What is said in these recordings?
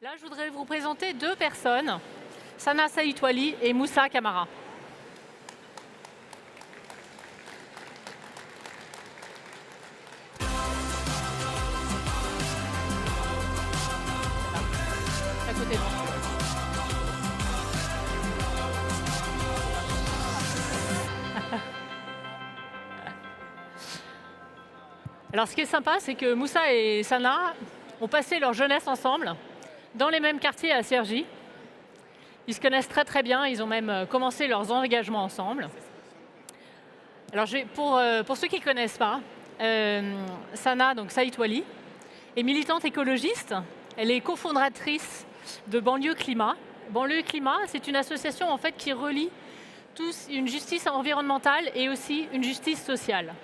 Là, je voudrais vous présenter deux personnes, Sana Saïtwali et Moussa Camara. À côté de moi. Alors, ce qui est sympa, c'est que Moussa et Sana ont passé leur jeunesse ensemble, dans les mêmes quartiers à Cergy. Ils se connaissent très très bien, ils ont même commencé leurs engagements ensemble. Alors, pour ceux qui ne connaissent pas, Sana, donc Saïtwali, est militante écologiste. Elle est cofondatrice de Banlieue Climat. Banlieue Climat, c'est une association en fait qui relie tous une justice environnementale et aussi une justice sociale.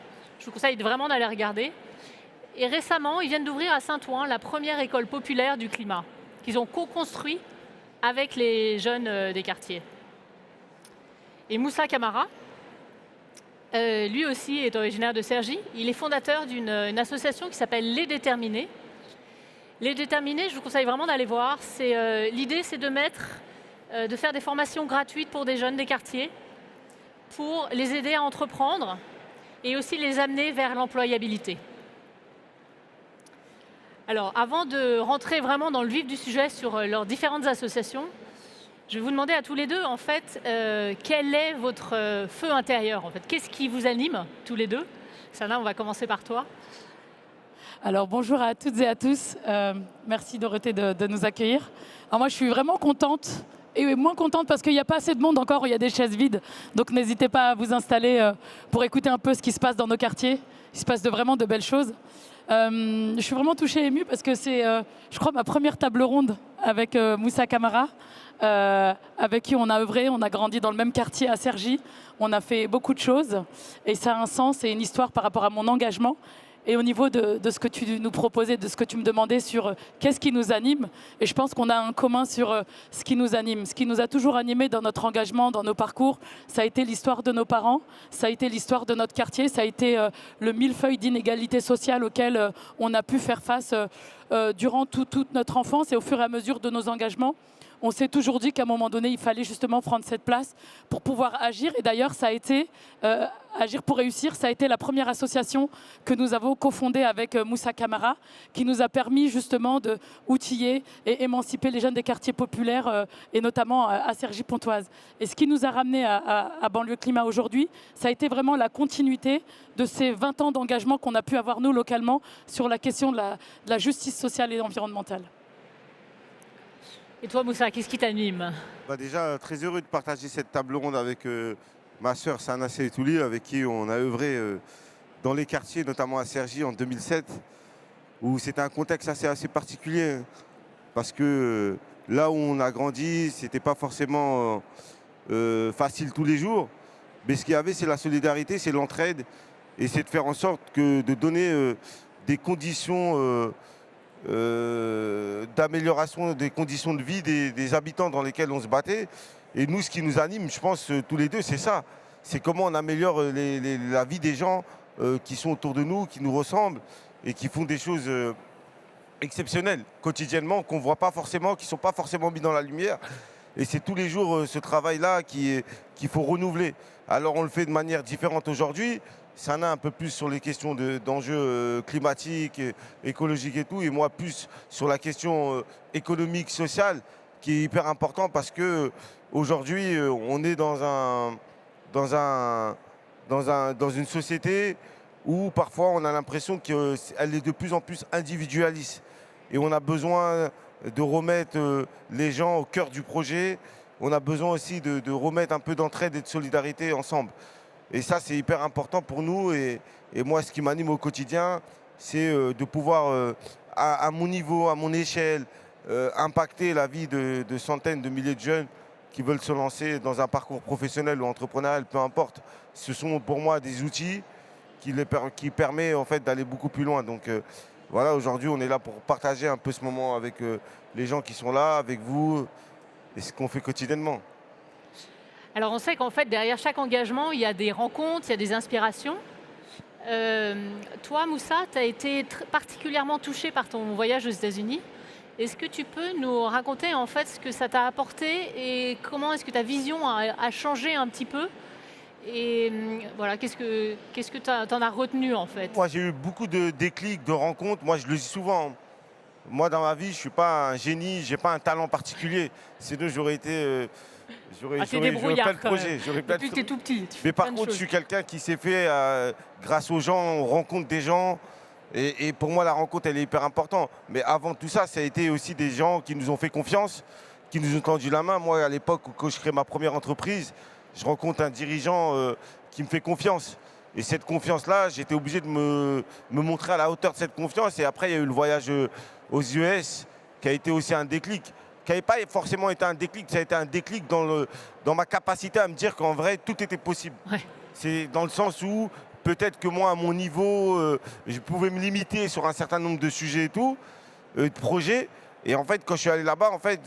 Je vous conseille vraiment d'aller regarder. Et récemment, ils viennent d'ouvrir à Saint-Ouen la première école populaire du climat, qu'ils ont co-construit avec les jeunes des quartiers. Et Moussa Camara, lui aussi est originaire de Cergy. Il est fondateur d'une association qui s'appelle Les Déterminés. Les Déterminés, je vous conseille vraiment d'aller voir. L'idée, c'est de faire des formations gratuites pour des jeunes des quartiers, pour les aider à entreprendre et aussi les amener vers l'employabilité. Alors, avant de rentrer vraiment dans le vif du sujet sur leurs différentes associations, je vais vous demander à tous les deux, en fait, quel est votre feu intérieur, en fait. Qu'est-ce qui vous anime, tous les deux? Sana, on va commencer par toi. Alors bonjour à toutes et à tous, merci Dorothée de nous accueillir. Alors moi je suis vraiment contente et moins contente parce qu'il n'y a pas assez de monde encore, il y a des chaises vides. Donc n'hésitez pas à vous installer pour écouter un peu ce qui se passe dans nos quartiers. Il se passe vraiment de belles choses. Je suis vraiment touchée et émue parce que c'est, je crois, ma première table ronde avec Moussa Camara, avec qui on a œuvré, on a grandi dans le même quartier à Cergy. On a fait beaucoup de choses et ça a un sens et une histoire par rapport à mon engagement. Et au niveau de ce que tu nous proposais, de ce que tu me demandais sur qu'est-ce qui nous anime, et je pense qu'on a un commun sur ce qui nous anime. Ce qui nous a toujours animés dans notre engagement, dans nos parcours, ça a été l'histoire de nos parents, ça a été l'histoire de notre quartier, ça a été le millefeuille d'inégalités sociales auxquelles on a pu faire face durant toute notre enfance et au fur et à mesure de nos engagements. On s'est toujours dit qu'à un moment donné, il fallait justement prendre cette place pour pouvoir agir. Et d'ailleurs, ça a été Agir pour réussir, ça a été la première association que nous avons cofondée avec Moussa Camara, qui nous a permis justement d'outiller et émanciper les jeunes des quartiers populaires, et notamment à Cergy-Pontoise. Et ce qui nous a ramené à Banlieue Climat aujourd'hui, ça a été vraiment la continuité de ces 20 ans d'engagement qu'on a pu avoir nous localement sur la question de la justice sociale et environnementale. Et toi, Moussa, qu'est-ce qui t'anime? Déjà, très heureux de partager cette table ronde avec ma sœur Sana Saïtwali, avec qui on a œuvré dans les quartiers, notamment à Cergy en 2007, où c'était un contexte assez particulier, parce que là où on a grandi, ce n'était pas forcément facile tous les jours, mais ce qu'il y avait, c'est la solidarité, c'est l'entraide, et c'est de faire en sorte de donner des conditions d'amélioration des conditions de vie des habitants dans lesquels on se battait. Et nous, ce qui nous anime, je pense, tous les deux, c'est ça. C'est comment on améliore la vie des gens qui sont autour de nous, qui nous ressemblent et qui font des choses exceptionnelles, quotidiennement, qu'on ne voit pas forcément, qui ne sont pas forcément mis dans la lumière. Et c'est tous les jours ce travail-là qu'il faut renouveler. Alors on le fait de manière différente aujourd'hui. Sana un peu plus sur les questions d'enjeux climatiques, écologiques et tout, et moi plus sur la question économique, sociale, qui est hyper important parce que aujourd'hui on est dans une société où parfois on a l'impression qu'elle est de plus en plus individualiste. Et on a besoin de remettre les gens au cœur du projet. On a besoin aussi de remettre un peu d'entraide et de solidarité ensemble. Et ça, c'est hyper important pour nous. Et moi, ce qui m'anime au quotidien, c'est de pouvoir, à mon niveau, à mon échelle, impacter la vie de centaines de milliers de jeunes qui veulent se lancer dans un parcours professionnel ou entrepreneurial, peu importe. Ce sont pour moi des outils qui permettent en fait, d'aller beaucoup plus loin. Donc voilà, aujourd'hui, on est là pour partager un peu ce moment avec les gens qui sont là, avec vous, et ce qu'on fait quotidiennement. Alors, on sait qu'en fait, derrière chaque engagement, il y a des rencontres, il y a des inspirations. Toi, Moussa, tu as été particulièrement touché par ton voyage aux États-Unis. Est-ce que tu peux nous raconter en fait ce que ça t'a apporté et comment est-ce que ta vision a changé un petit peu? Et voilà, qu'est-ce que t'en as retenu en fait? Moi, j'ai eu beaucoup de déclics, de rencontres. Moi, je le dis souvent. Moi, dans ma vie, je ne suis pas un génie, je n'ai pas un talent particulier. Sinon, j'aurais été. T'es J'aurais débrouillard plein de quand même. projets. J'aurais plein de Depuis que t'es tout petit. Tu fais Mais par plein de contre, je choses. suis quelqu'un qui s'est fait grâce aux gens, on rencontre des gens. Et pour moi, la rencontre, elle est hyper importante. Mais avant tout ça, ça a été aussi des gens qui nous ont fait confiance, qui nous ont tendu la main. Moi, à l'époque, quand je crée ma première entreprise, je rencontre un dirigeant qui me fait confiance. Et cette confiance-là, j'étais obligé de me montrer à la hauteur de cette confiance. Et après, il y a eu le voyage aux US, qui a été aussi un déclic. Qui n'avait pas forcément été un déclic, ça a été un déclic dans ma capacité à me dire qu'en vrai, tout était possible. Ouais. C'est dans le sens où peut-être que moi, à mon niveau, je pouvais me limiter sur un certain nombre de sujets et tout, de projets. Et en fait, quand je suis allé là-bas, en fait,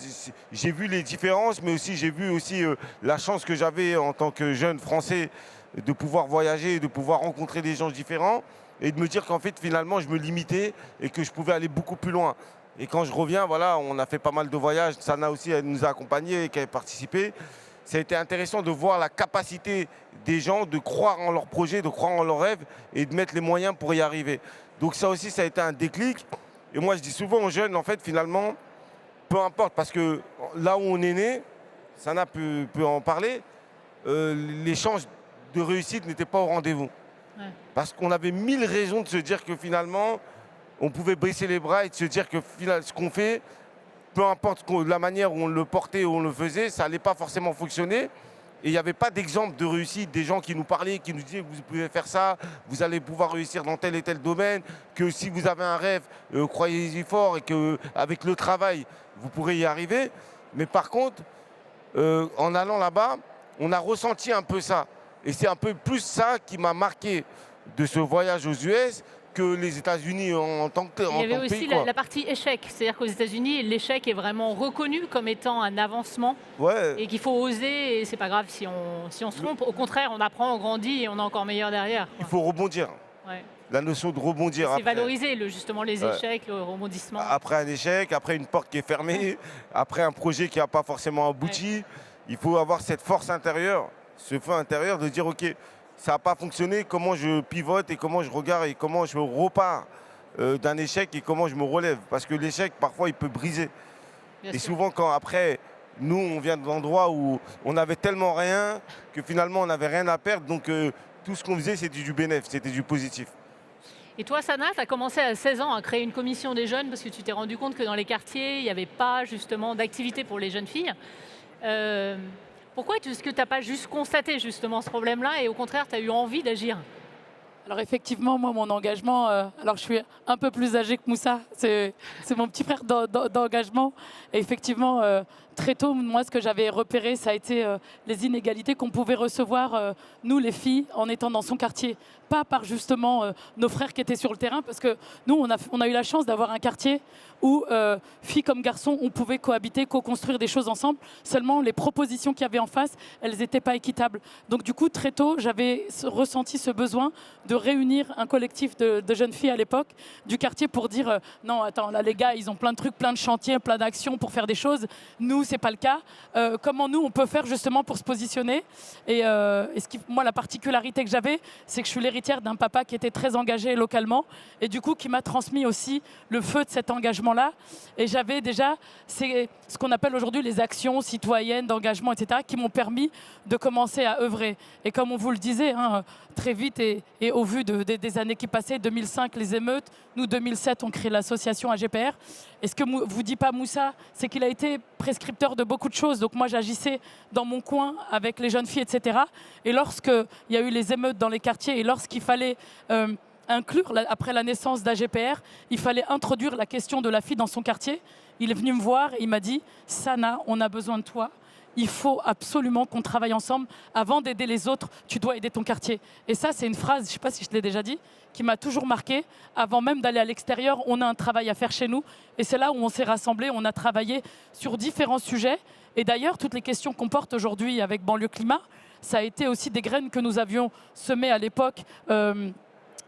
j'ai vu les différences, mais aussi j'ai vu aussi la chance que j'avais en tant que jeune Français de pouvoir voyager, de pouvoir rencontrer des gens différents et de me dire qu'en fait, finalement, je me limitais et que je pouvais aller beaucoup plus loin. Et quand je reviens, voilà, on a fait pas mal de voyages. Sana aussi, elle nous a accompagnés et qui a participé. Ça a été intéressant de voir la capacité des gens de croire en leurs projets, de croire en leurs rêves et de mettre les moyens pour y arriver. Donc ça aussi, ça a été un déclic. Et moi, je dis souvent aux jeunes, en fait, finalement, peu importe, parce que là où on est né, Sana peut en parler, les chances de réussite n'étaient pas au rendez-vous. Ouais. Parce qu'on avait 1000 raisons de se dire que finalement, on pouvait baisser les bras et de se dire que ce qu'on fait, peu importe la manière où on le portait, où on le faisait, ça n'allait pas forcément fonctionner. Et il n'y avait pas d'exemple de réussite, des gens qui nous parlaient, qui nous disaient vous pouvez faire ça, vous allez pouvoir réussir dans tel et tel domaine, que si vous avez un rêve, croyez-y fort et qu'avec le travail, vous pourrez y arriver. Mais par contre, en allant là-bas, on a ressenti un peu ça. Et c'est un peu plus ça qui m'a marqué de ce voyage aux US que les États-Unis en tant que Il y avait aussi pays. Quoi. la partie échec. C'est-à-dire qu'aux États-Unis, l'échec est vraiment reconnu comme étant un avancement Ouais. et qu'il faut oser. Et c'est pas grave si on se trompe. Au contraire, on apprend, on grandit et on est encore meilleur derrière. Il faut rebondir. Ouais. La notion de rebondir. C'est après. valoriser justement les échecs, le rebondissement. Après un échec, après une porte qui est fermée, après un projet qui n'a pas forcément abouti, il faut avoir cette force intérieure, ce feu intérieur de dire ok, ça n'a pas fonctionné, comment je pivote et comment je regarde et comment je repars d'un échec et comment je me relève. Parce que l'échec, parfois, il peut briser. Bien Et sûr. souvent, quand après, nous, on vient d'endroits où on avait tellement rien que finalement, on n'avait rien à perdre. Donc, tout ce qu'on faisait, c'était du bénéfice, c'était du positif. Et toi, Sana, tu as commencé à 16 ans à créer une commission des jeunes parce que tu t'es rendu compte que dans les quartiers, il n'y avait pas justement d'activité pour les jeunes filles. Pourquoi est-ce que tu n'as pas juste constaté justement ce problème-là et au contraire, tu as eu envie d'agir? Alors effectivement, moi, mon engagement, alors je suis un peu plus âgée que Moussa, c'est mon petit frère d'engagement. Et effectivement, très tôt, moi, ce que j'avais repéré, ça a été les inégalités qu'on pouvait recevoir, nous, les filles, en étant dans son quartier. Pas par justement nos frères qui étaient sur le terrain, parce que nous, on a eu la chance d'avoir un quartier où, filles comme garçons, on pouvait cohabiter, co-construire des choses ensemble. Seulement, les propositions qu'il y avait en face, elles n'étaient pas équitables. Donc du coup, très tôt, j'avais ressenti ce besoin de réunir un collectif de jeunes filles à l'époque du quartier pour dire non, attends, là les gars, ils ont plein de trucs, plein de chantiers, plein d'actions pour faire des choses. Nous, c'est pas le cas. Comment nous, on peut faire justement pour se positionner? Et moi, la particularité que j'avais, c'est que je suis l'héritière d'un papa qui était très engagé localement et du coup qui m'a transmis aussi le feu de cet engagement-là. Et j'avais déjà ce qu'on appelle aujourd'hui les actions citoyennes d'engagement, etc., qui m'ont permis de commencer à œuvrer. Et comme on vous le disait, hein, très vite et au vu des années qui passaient, 2005 les émeutes, nous 2007 on crée l'association AGPR. Et ce que vous dit pas Moussa, c'est qu'il a été prescripteur de beaucoup de choses. Donc moi j'agissais dans mon coin avec les jeunes filles, etc. Et lorsqu'il y a eu les émeutes dans les quartiers et lorsqu'il fallait inclure, après la naissance d'AGPR, il fallait introduire la question de la fille dans son quartier, il est venu me voir et il m'a dit « Sana, on a besoin de toi. Il faut absolument qu'on travaille ensemble. Avant d'aider les autres, tu dois aider ton quartier. » Et ça, c'est une phrase, je ne sais pas si je te l'ai déjà dit, qui m'a toujours marqué. Avant même d'aller à l'extérieur, on a un travail à faire chez nous. Et c'est là où on s'est rassemblés, on a travaillé sur différents sujets. Et d'ailleurs, toutes les questions qu'on porte aujourd'hui avec Banlieue Climat, ça a été aussi des graines que nous avions semées à l'époque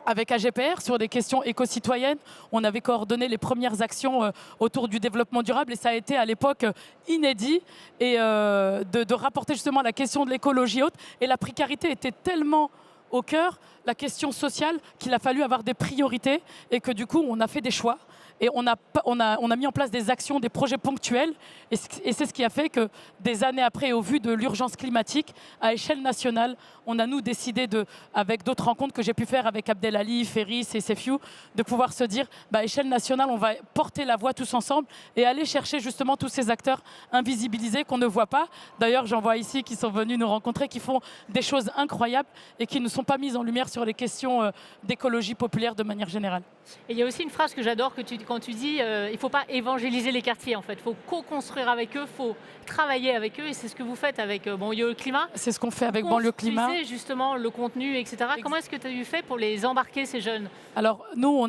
avec AGPR sur des questions éco-citoyennes. On avait coordonné les premières actions autour du développement durable et ça a été à l'époque inédit et de rapporter justement la question de l'écologie haute. Et la précarité était tellement au cœur, la question sociale, qu'il a fallu avoir des priorités et que du coup on a fait des choix. Et on a mis en place des actions, des projets ponctuels. Et c'est ce qui a fait que des années après, au vu de l'urgence climatique, à échelle nationale, on a nous décidé, avec d'autres rencontres que j'ai pu faire avec Abdelali, Ferris et Sefiu, de pouvoir se dire, à échelle nationale, on va porter la voix tous ensemble et aller chercher justement tous ces acteurs invisibilisés qu'on ne voit pas. D'ailleurs, j'en vois ici qui sont venus nous rencontrer, qui font des choses incroyables et qui ne sont pas mises en lumière sur les questions d'écologie populaire de manière générale. Et il y a aussi une phrase que j'adore quand tu dis il ne faut pas évangéliser les quartiers en fait, il faut co-construire avec eux, il faut travailler avec eux et c'est ce que vous faites avec Banlieue Climat. C'est ce qu'on fait avec Banlieue Climat. Construisez justement le contenu, etc. Comment est-ce que tu as eu fait pour les embarquer ces jeunes? Alors nous,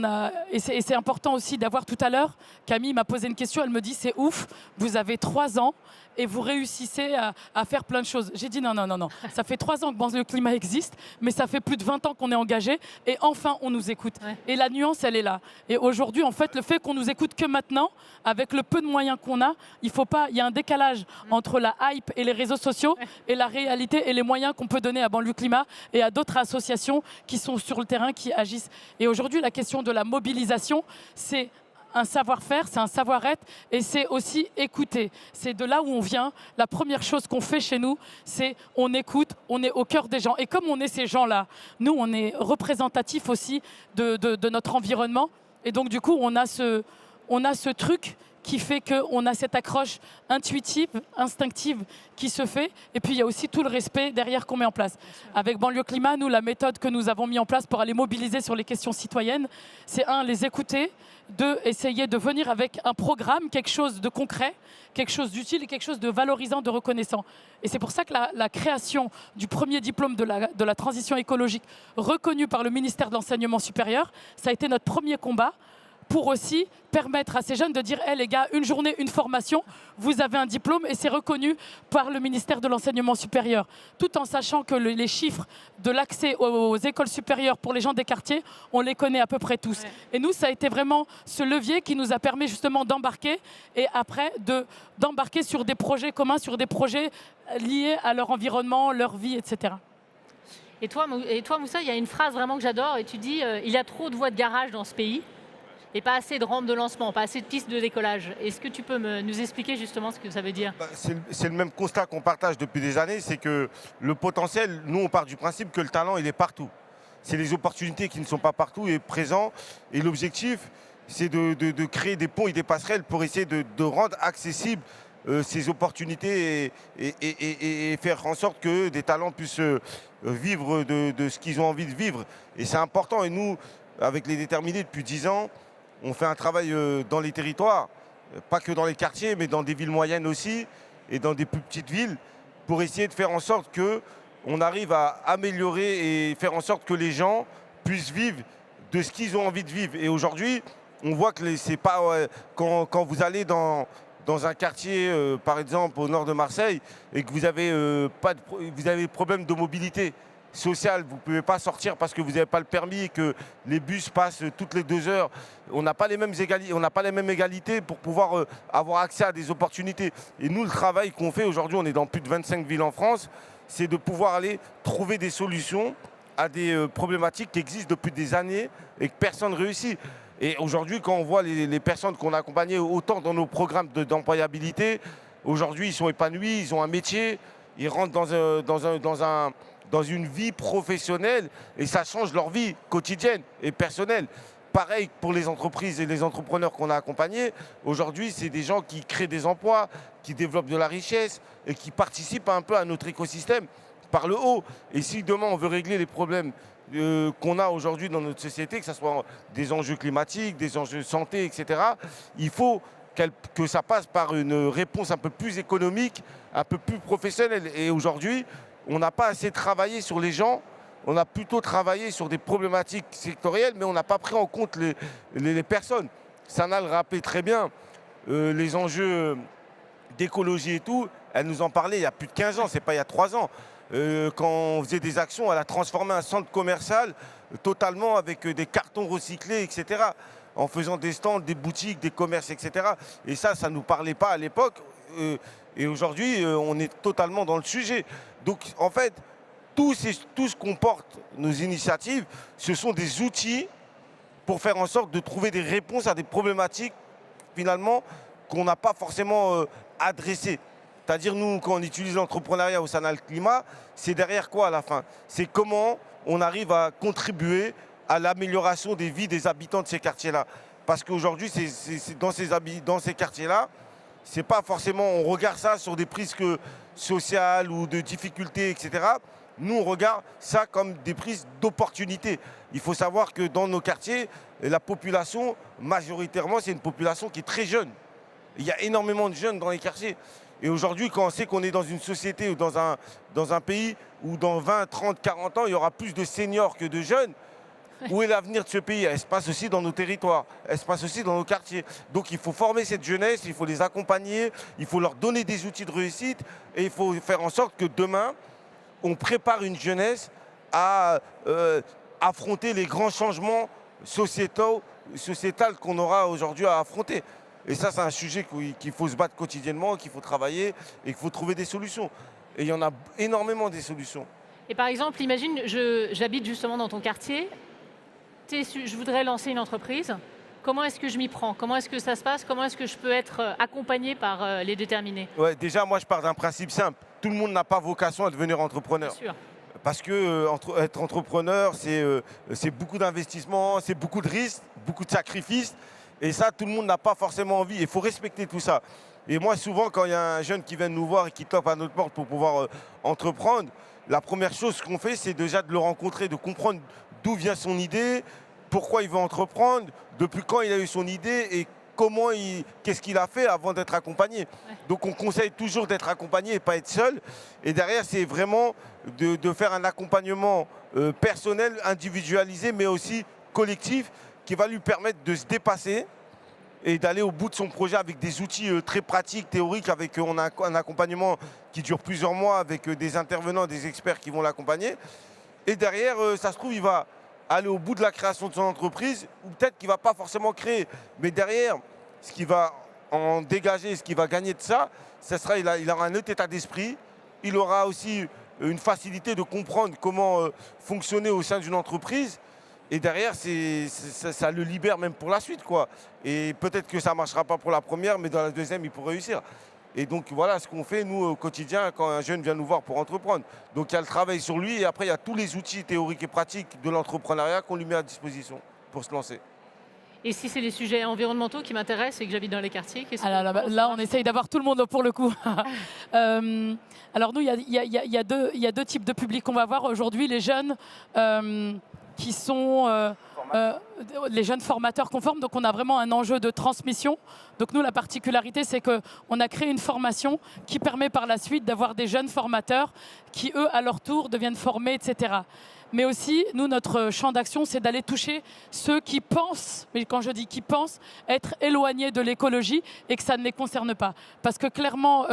et c'est important aussi d'avoir tout à l'heure, Camille m'a posé une question, elle me dit c'est ouf, vous avez 3 ans et vous réussissez à faire plein de choses. J'ai dit non, ça fait 3 ans que Banlieue Climat existe, mais ça fait plus de 20 ans qu'on est engagé et enfin on nous écoute. Ouais. Et la nuance, elle est là. Et aujourd'hui, en fait, le fait qu'on nous écoute que maintenant, avec le peu de moyens qu'on a, il y a un décalage entre la hype et les réseaux sociaux et la réalité et les moyens qu'on peut donner à Banlieue Climat et à d'autres associations qui sont sur le terrain, qui agissent. Et aujourd'hui, la question de la mobilisation, c'est un savoir-faire, c'est un savoir-être et c'est aussi écouter. C'est de là où on vient. La première chose qu'on fait chez nous, c'est on écoute, on est au cœur des gens. Et comme on est ces gens-là, nous, on est représentatifs aussi de notre environnement. Et donc, du coup, on a ce truc qui fait qu'on a cette accroche intuitive, instinctive qui se fait. Et puis, il y a aussi tout le respect derrière qu'on met en place. Avec Banlieue Climat, nous, la méthode que nous avons mis en place pour aller mobiliser sur les questions citoyennes, c'est 1, les écouter, 2, essayer de venir avec un programme, quelque chose de concret, quelque chose d'utile et quelque chose de valorisant, de reconnaissant. Et c'est pour ça que la création du premier diplôme de la transition écologique reconnu par le ministère de l'Enseignement supérieur, ça a été notre premier combat pour aussi permettre à ces jeunes de dire hey, les gars, une journée, une formation, vous avez un diplôme et c'est reconnu par le ministère de l'Enseignement supérieur. Tout en sachant que les chiffres de l'accès aux écoles supérieures pour les gens des quartiers, on les connaît à peu près tous. Ouais. Et nous, ça a été vraiment ce levier qui nous a permis justement d'embarquer et après d'embarquer sur des projets communs, sur des projets liés à leur environnement, leur vie, etc. Et toi, Moussa, il y a une phrase vraiment que j'adore et tu dis il y a trop de voies de garage dans ce pays. Et pas assez de rampes de lancement, pas assez de pistes de décollage. Est-ce que tu peux nous expliquer justement ce que ça veut dire? C'est le même constat qu'on partage depuis des années, c'est que le potentiel, nous on part du principe que le talent il est partout. C'est les opportunités qui ne sont pas partout et présents. Et l'objectif, c'est de créer des ponts et des passerelles pour essayer de rendre accessibles ces opportunités et faire en sorte que des talents puissent vivre de ce qu'ils ont envie de vivre. Et c'est important. Et nous, avec les déterminés depuis 10 ans, on fait un travail dans les territoires, pas que dans les quartiers, mais dans des villes moyennes aussi, et dans des plus petites villes, pour essayer de faire en sorte qu'on arrive à améliorer et faire en sorte que les gens puissent vivre de ce qu'ils ont envie de vivre. Et aujourd'hui, on voit que c'est pas quand vous allez dans un quartier, par exemple au nord de Marseille, et que vous avez problème de mobilité sociale, vous ne pouvez pas sortir parce que vous n'avez pas le permis et que les bus passent toutes les 2 heures. On n'a pas les mêmes égalités pour pouvoir avoir accès à des opportunités. Et nous, le travail qu'on fait aujourd'hui, on est dans plus de 25 villes en France, c'est de pouvoir aller trouver des solutions à des problématiques qui existent depuis des années et que personne ne réussit. Et aujourd'hui, quand on voit les personnes qu'on a accompagnées autant dans nos programmes d'employabilité, aujourd'hui, ils sont épanouis, ils ont un métier, ils rentrent dans une vie professionnelle et ça change leur vie quotidienne et personnelle. Pareil pour les entreprises et les entrepreneurs qu'on a accompagnés. Aujourd'hui, c'est des gens qui créent des emplois, qui développent de la richesse et qui participent un peu à notre écosystème par le haut. Et si demain on veut régler les problèmes qu'on a aujourd'hui dans notre société, que ce soit des enjeux climatiques, des enjeux de santé, etc., il faut que ça passe par une réponse un peu plus économique, un peu plus professionnelle. Et aujourd'hui, on n'a pas assez travaillé sur les gens, on a plutôt travaillé sur des problématiques sectorielles, mais on n'a pas pris en compte les personnes. Sana le rappelait très bien, les enjeux d'écologie et tout, elle nous en parlait il y a plus de 15 ans, c'est pas il y a 3 ans. quand on faisait des actions, elle a transformé un centre commercial totalement avec des cartons recyclés, etc. En faisant des stands, des boutiques, des commerces, etc. Et ça ne nous parlait pas à l'époque. Et aujourd'hui, on est totalement dans le sujet. Donc, en fait, tout ce qu'on porte, nos initiatives, ce sont des outils pour faire en sorte de trouver des réponses à des problématiques, finalement, qu'on n'a pas forcément adressées. C'est-à-dire, nous, quand on utilise l'entrepreneuriat au Sana Climat, c'est derrière quoi à la fin? C'est comment on arrive à contribuer à l'amélioration des vies des habitants de ces quartiers-là. Parce qu'aujourd'hui, dans ces quartiers-là, c'est pas forcément, on regarde ça sur des prises sociales ou de difficultés, etc. Nous, on regarde ça comme des prises d'opportunités. Il faut savoir que dans nos quartiers, la population, majoritairement, c'est une population qui est très jeune. Il y a énormément de jeunes dans les quartiers. Et aujourd'hui, quand on sait qu'on est dans une société ou dans un pays où dans 20, 30, 40 ans, il y aura plus de seniors que de jeunes, où est l'avenir de ce pays? Elle se passe aussi dans nos territoires, elle se passe aussi dans nos quartiers. Donc il faut former cette jeunesse, il faut les accompagner, il faut leur donner des outils de réussite et il faut faire en sorte que demain, on prépare une jeunesse à affronter les grands changements sociétaux qu'on aura aujourd'hui à affronter. Et ça, c'est un sujet qu'il faut se battre quotidiennement, qu'il faut travailler et qu'il faut trouver des solutions. Et il y en a énormément des solutions. Et par exemple, imagine, j'habite justement dans ton quartier, je voudrais lancer une entreprise. Comment est-ce que je m'y prends? Comment est-ce que ça se passe? Comment est-ce que je peux être accompagné par les déterminés? Ouais, déjà, moi, je pars d'un principe simple. Tout le monde n'a pas vocation à devenir entrepreneur. Bien sûr. Parce que être entrepreneur, c'est beaucoup d'investissements, c'est beaucoup de risques, beaucoup de sacrifices. Et ça, tout le monde n'a pas forcément envie. Il faut respecter tout ça. Et moi, souvent, quand il y a un jeune qui vient nous voir et qui tape à notre porte pour pouvoir entreprendre, la première chose qu'on fait, c'est déjà de le rencontrer, de comprendre d'où vient son idée, pourquoi il veut entreprendre, depuis quand il a eu son idée et qu'est-ce qu'il a fait avant d'être accompagné. Ouais. Donc on conseille toujours d'être accompagné et pas être seul. Et derrière, c'est vraiment de faire un accompagnement personnel, individualisé, mais aussi collectif, qui va lui permettre de se dépasser et d'aller au bout de son projet avec des outils très pratiques, théoriques. On a un accompagnement qui dure plusieurs mois avec des intervenants, des experts qui vont l'accompagner. Et derrière, ça se trouve, il va aller au bout de la création de son entreprise, ou peut-être qu'il ne va pas forcément créer. Mais derrière, ce qui va en dégager, ce qui va gagner de ça, il aura un autre état d'esprit. Il aura aussi une facilité de comprendre comment fonctionner au sein d'une entreprise. Et derrière, ça le libère même pour la suite, quoi. Et peut-être que ça ne marchera pas pour la première, mais dans la deuxième, il pourra réussir. Et donc voilà ce qu'on fait, nous, au quotidien, quand un jeune vient nous voir pour entreprendre. Donc il y a le travail sur lui, et après, il y a tous les outils théoriques et pratiques de l'entrepreneuriat qu'on lui met à disposition pour se lancer. Et si c'est les sujets environnementaux qui m'intéressent et que j'habite dans les quartiers, qu'est-ce que là, on essaye d'avoir tout le monde pour le coup. Alors nous, il y a deux types de publics qu'on va voir aujourd'hui. Les jeunes qui sont les jeunes formateurs qu'on forme. Donc on a vraiment un enjeu de transmission. Donc nous, la particularité, c'est qu'on a créé une formation qui permet par la suite d'avoir des jeunes formateurs qui, eux, à leur tour, deviennent formés, etc. Mais aussi, nous, notre champ d'action, c'est d'aller toucher ceux qui pensent, mais quand je dis qui pensent, être éloignés de l'écologie et que ça ne les concerne pas. Parce que clairement,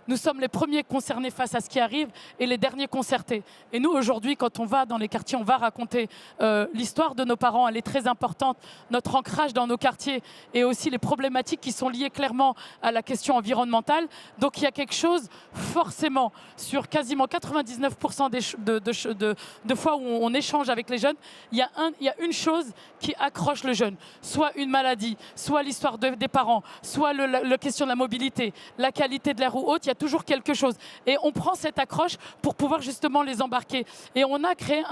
nous sommes les premiers concernés face à ce qui arrive et les derniers concertés. Et nous, aujourd'hui, quand on va dans les quartiers, on va raconter l'histoire de nos parents, elle est très importante, notre ancrage dans nos quartiers et aussi les problématiques qui sont liées clairement à la question environnementale. Donc il y a quelque chose, forcément, sur quasiment 99% de fois où on échange avec les jeunes, il y a une chose qui accroche le jeune. Soit une maladie, soit l'histoire des parents, soit la question de la mobilité, la qualité de l'air ou autre, il y a toujours quelque chose. Et on prend cette accroche pour pouvoir justement les embarquer. Et on a créé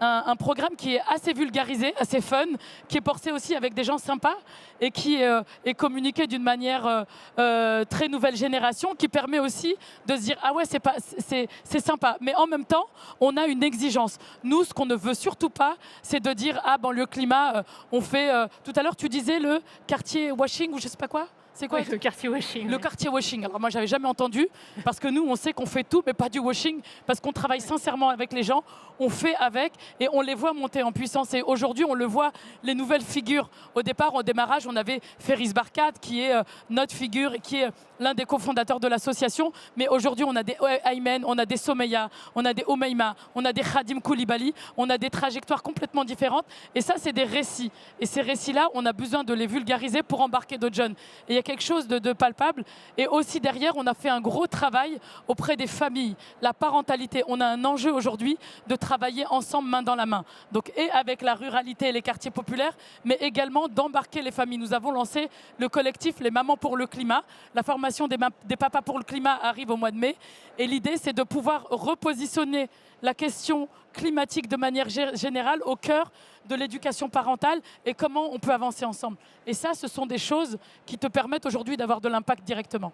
un programme qui est assez vulgarisé, assez fun, qui est porté aussi avec des gens sympas et qui est communiqué d'une manière très nouvelle génération, qui permet aussi de se dire « Ah ouais, c'est sympa ». Mais en même temps, on a une exigence. Nous, ce qu'on ne veut surtout pas, c'est de dire « Ah, banlieue climat, on fait… Tout à l'heure, tu disais le quartier washing ou je ne sais pas quoi ». C'est quoi? Oui, le quartier washing. Le oui. quartier washing. Alors moi, j'avais jamais entendu, parce que nous, on sait qu'on fait tout, mais pas du washing, parce qu'on travaille sincèrement avec les gens, on fait avec, et on les voit monter en puissance. Et aujourd'hui, on le voit, les nouvelles figures. Au départ, au démarrage, on avait Ferris Barkat, qui est notre figure, et qui est l'un des cofondateurs de l'association. Mais aujourd'hui, on a des Aymen, on a des Someya, on a des Omeima, on a des Khadim Koulibaly, on a des trajectoires complètement différentes. Et ça, c'est des récits. Et ces récits-là, on a besoin de les vulgariser pour embarquer d'autres jeunes. Et il y a quelque chose de palpable. Et aussi derrière, on a fait un gros travail auprès des familles, la parentalité. On a un enjeu aujourd'hui de travailler ensemble, main dans la main. Donc, et avec la ruralité et les quartiers populaires, mais également d'embarquer les familles. Nous avons lancé le collectif Les Mamans pour le Climat. La formation des papas pour le climat arrive au mois de mai. Et l'idée, c'est de pouvoir repositionner la question climatique de manière générale au cœur de l'éducation parentale et comment on peut avancer ensemble. Et ça, ce sont des choses qui te permettent aujourd'hui d'avoir de l'impact directement.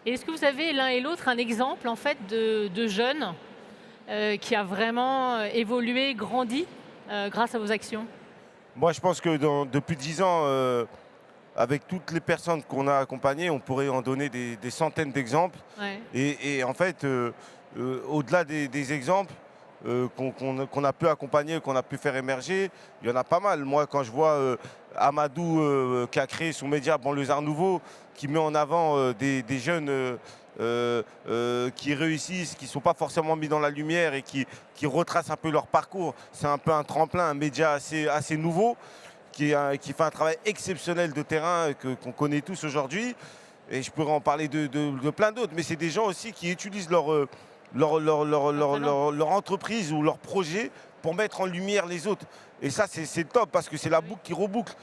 Et est-ce que vous avez l'un et l'autre un exemple en fait de jeunes qui a vraiment évolué, grandi grâce à vos actions? Moi, je pense que depuis 10 ans, avec toutes les personnes qu'on a accompagnées, on pourrait en donner des centaines d'exemples. Ouais. Et en fait, au-delà des exemples qu'on a pu accompagner, qu'on a pu faire émerger, il y en a pas mal. Moi, quand je vois Amadou qui a créé son média Banlieusards Nouveaux, qui met en avant des jeunes qui réussissent, qui ne sont pas forcément mis dans la lumière et qui retracent un peu leur parcours. C'est un peu un tremplin, un média assez nouveau, qui fait un travail exceptionnel de terrain qu'on connaît tous aujourd'hui. Et je pourrais en parler de plein d'autres. Mais c'est des gens aussi qui utilisent leur entreprise ou leur projet pour mettre en lumière les autres. Et ça, c'est top parce que c'est la boucle qui reboucle.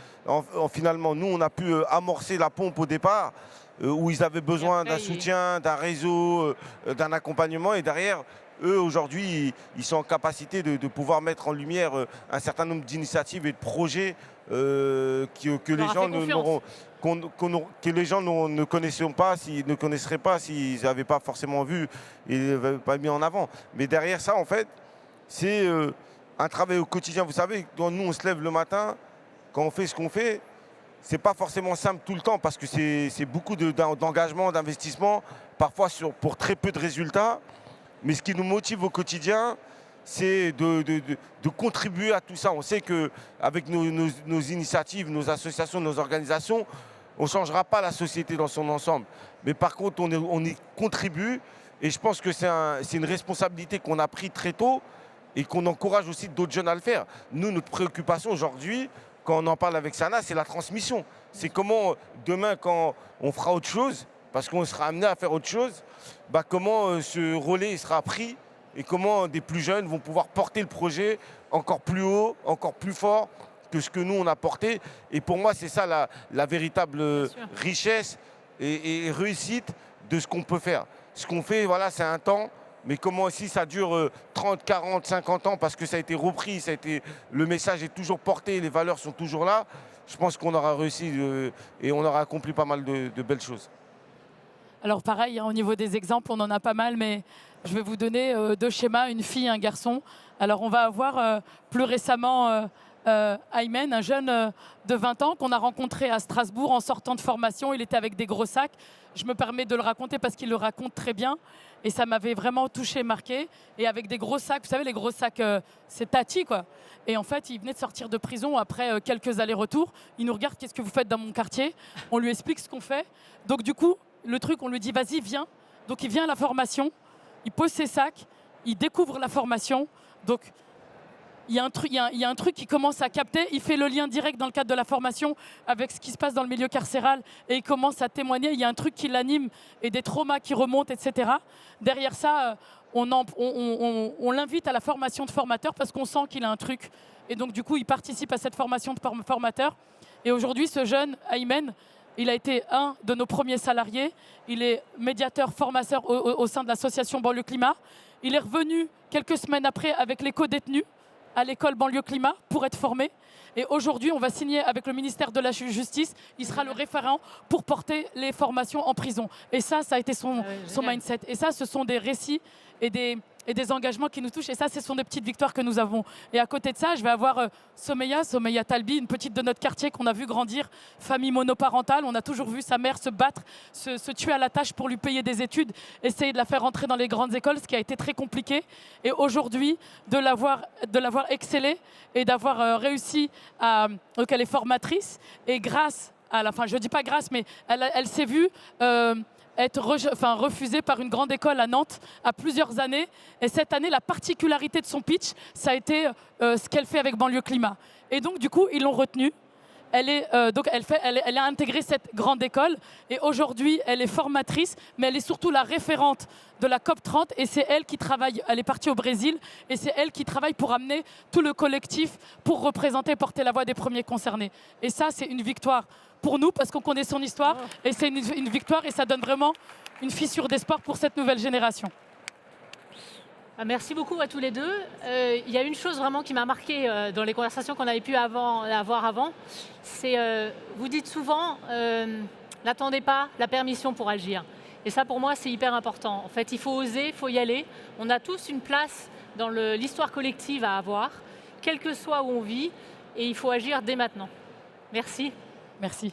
Finalement, nous, on a pu amorcer la pompe au départ où ils avaient besoin d'un soutien, d'un réseau, d'un accompagnement. Et derrière, eux, aujourd'hui, ils sont en capacité de pouvoir mettre en lumière un certain nombre d'initiatives et de projets que les gens ne connaissaient pas, ne connaisseraient pas s'ils n'avaient pas forcément vu et n'avaient pas mis en avant. Mais derrière ça, en fait, c'est un travail au quotidien. Vous savez, quand nous, on se lève le matin, quand on fait ce qu'on fait, c'est pas forcément simple tout le temps parce que c'est beaucoup d'engagement, d'investissement, parfois pour très peu de résultats. Mais ce qui nous motive au quotidien, c'est de contribuer à tout ça. On sait qu'avec nos initiatives, nos associations, nos organisations, on ne changera pas la société dans son ensemble. Mais par contre, on y contribue. Et je pense que c'est une responsabilité qu'on a prise très tôt et qu'on encourage aussi d'autres jeunes à le faire. Nous, notre préoccupation aujourd'hui, quand on en parle avec Sana, c'est la transmission. C'est comment demain, quand on fera autre chose, parce qu'on sera amené à faire autre chose, comment ce relais sera pris et comment des plus jeunes vont pouvoir porter le projet encore plus haut, encore plus fort que ce que nous, on a porté. Et pour moi, c'est ça la véritable richesse et réussite de ce qu'on peut faire. Ce qu'on fait, voilà, c'est un temps, mais comment aussi ça dure 30, 40, 50 ans parce que ça a été repris, le message est toujours porté, les valeurs sont toujours là. Je pense qu'on aura réussi et on aura accompli pas mal de belles choses. Alors pareil, au niveau des exemples, on en a pas mal, mais je vais vous donner deux schémas, une fille et un garçon. Alors on va avoir plus récemment Aymen, un jeune de 20 ans qu'on a rencontré à Strasbourg en sortant de formation. Il était avec des gros sacs. Je me permets de le raconter parce qu'il le raconte très bien. Et ça m'avait vraiment touché, marqué. Et avec des gros sacs, vous savez, les gros sacs, c'est tati, quoi. Et en fait, il venait de sortir de prison après quelques allers-retours. Il nous regarde, qu'est-ce que vous faites dans mon quartier? On lui explique ce qu'on fait. Donc du coup, le truc, on lui dit, vas-y, viens. Donc il vient à la formation, il pose ses sacs, il découvre la formation. Donc il y a un truc qui commence à capter. Il fait le lien direct dans le cadre de la formation avec ce qui se passe dans le milieu carcéral et il commence à témoigner. Il y a un truc qui l'anime et des traumas qui remontent, etc. Derrière ça, on l'invite à la formation de formateur parce qu'on sent qu'il a un truc. Et donc, du coup, il participe à cette formation de formateur. Et aujourd'hui, ce jeune, Aymen, il a été un de nos premiers salariés. Il est médiateur, formateur au sein de l'association Banlieue Climat. Il est revenu quelques semaines après avec les co-détenus à l'école Banlieue Climat pour être formé. Et aujourd'hui, on va signer avec le ministère de la Justice. Il sera le référent pour porter les formations en prison. Et ça a été son mindset. Et ça, ce sont des récits et et des engagements qui nous touchent. Et ça, ce sont des petites victoires que nous avons. Et à côté de ça, je vais avoir Someya Talbi, une petite de notre quartier qu'on a vu grandir, famille monoparentale. On a toujours vu sa mère se battre, se tuer à la tâche pour lui payer des études, essayer de la faire entrer dans les grandes écoles, ce qui a été très compliqué. Et aujourd'hui, de l'avoir excellé et d'avoir réussi à... Donc elle est formatrice et grâce à la fin, je ne dis pas grâce, mais elle s'est vue être refusée par une grande école à Nantes à plusieurs années. Et cette année, la particularité de son pitch, ça a été ce qu'elle fait avec Banlieue Climat. Et donc, du coup, ils l'ont retenue. Elle a intégré cette grande école et aujourd'hui, elle est formatrice, mais elle est surtout la référente de la COP30 et c'est elle qui travaille, elle est partie au Brésil et c'est elle qui travaille pour amener tout le collectif pour représenter et porter la voix des premiers concernés. Et ça, c'est une victoire pour nous parce qu'on connaît son histoire et c'est une victoire et ça donne vraiment une fissure d'espoir pour cette nouvelle génération. Merci beaucoup à tous les deux. Il y a une chose vraiment qui m'a marqué dans les conversations qu'on avait pu avoir avant, c'est vous dites souvent n'attendez pas la permission pour agir. Et ça pour moi c'est hyper important. En fait il faut oser, il faut y aller. On a tous une place dans l'histoire collective à avoir, quel que soit où on vit, et il faut agir dès maintenant. Merci. Merci.